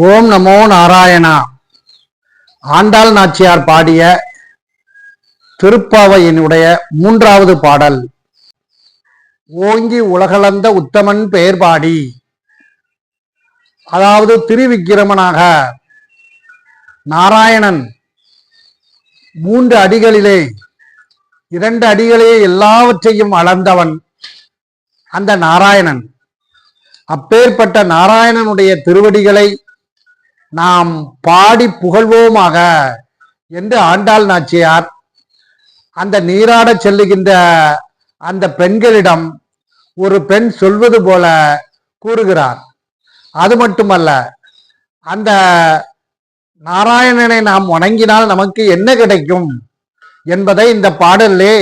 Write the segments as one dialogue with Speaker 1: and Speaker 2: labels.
Speaker 1: ஓம் நமோ நாராயணா. ஆண்டாள் நாச்சியார் பாடிய திருப்பாவையினுடைய 3வது பாடல். ஓங்கி உலகளந்த உத்தமன் பெயர் பாடி. அதாவது திருவிக்கிரமனாக நாராயணன் 3 அடிகளிலே 2 அடிகளே எல்லாவற்றையும் அளந்தவன் அந்த நாராயணன். அப்பேற்பட்ட நாராயணனுடைய திருவடிகளை நாம் பாடி புகழ்வோமாக என்று ஆண்டாள் நாச்சியார் அந்த நீராட செல்லுகின்ற அந்த பெண்களிடம் ஒரு பெண் சொல்வது போல கூறுகிறார். அது மட்டுமல்ல, அந்த நாராயணனை நாம் வணங்கினால் நமக்கு என்ன கிடைக்கும் என்பதை இந்த பாடலிலே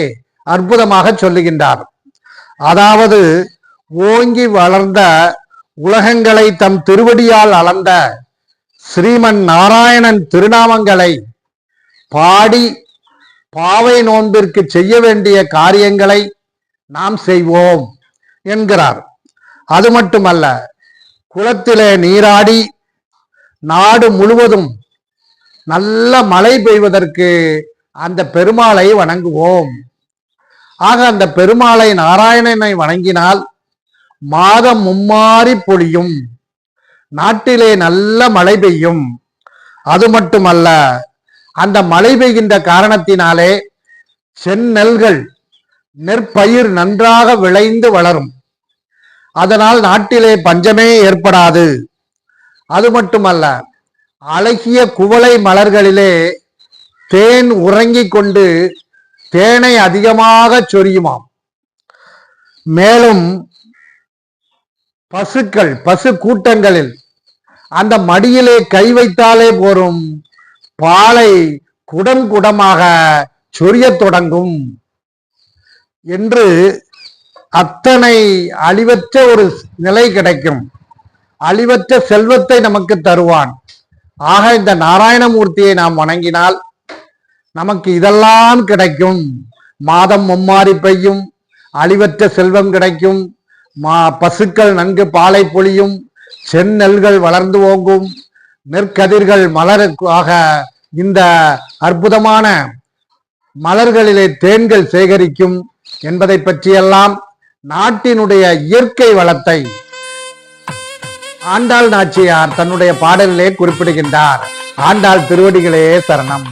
Speaker 1: அற்புதமாக சொல்லுகின்றார். அதாவது ஓங்கி வளர்ந்த உலகங்களை தம் திருவடியால் அளந்த ஸ்ரீமன் நாராயணன் திருநாமங்களை பாடி பாவை நோன்பிற்கு செய்ய வேண்டிய காரியங்களை நாம் செய்வோம் என்கிறார். அது மட்டுமல்ல, குளத்திலே நீராடி நாடு முழுவதும் நல்ல மழை பெய்வதற்கு அந்த பெருமாளை வணங்குவோம். ஆக அந்த பெருமாளை நாராயணனை வணங்கினால் மாதம் மும்மாறி பொழியும், நாட்டிலே நல்ல மழை பெய்யும். அது மட்டுமல்ல, அந்த மழை பெய்கின்ற காரணத்தினாலே செந்நெல்கள் நெற்பயிர் நன்றாக விளைந்து வளரும். அதனால் நாட்டிலே பஞ்சமே ஏற்படாது. அது மட்டுமல்ல, அழகிய குவளை மலர்களிலே தேன் உறங்கிக் கொண்டு தேனை அதிகமாக சொரியுமாம். மேலும் பசு கூட்டங்களில் அந்த மடியிலே கை வைத்தாலே போரும், பாலை குடம் குடமாக சொரிய தொடங்கும் என்று அத்தனை அழிவற்ற ஒரு நிலை கிடைக்கும். அழிவற்ற செல்வத்தை நமக்கு தருவான். ஆக இந்த நாராயணமூர்த்தியை நாம் வணங்கினால் நமக்கு இதெல்லாம் கிடைக்கும். மாதம் மும்மாறி பெய்யும், அழிவற்ற செல்வம் கிடைக்கும், பசுக்கள் நன்கு பாலை பொழியும், செந்நெல்கள் வளர்ந்து ஓங்கும், நெற்கதிர்கள் மலருக்காக இந்த அற்புதமான மலர்களிலே தேன்கள் சேகரிக்கும் என்பதை பற்றியெல்லாம் நாட்டினுடைய இயற்கை வளத்தை ஆண்டாள் நாச்சியார் தன்னுடைய பாடலிலே குறிப்பிடுகின்றார். ஆண்டாள் திருவடிகளே சரணம்.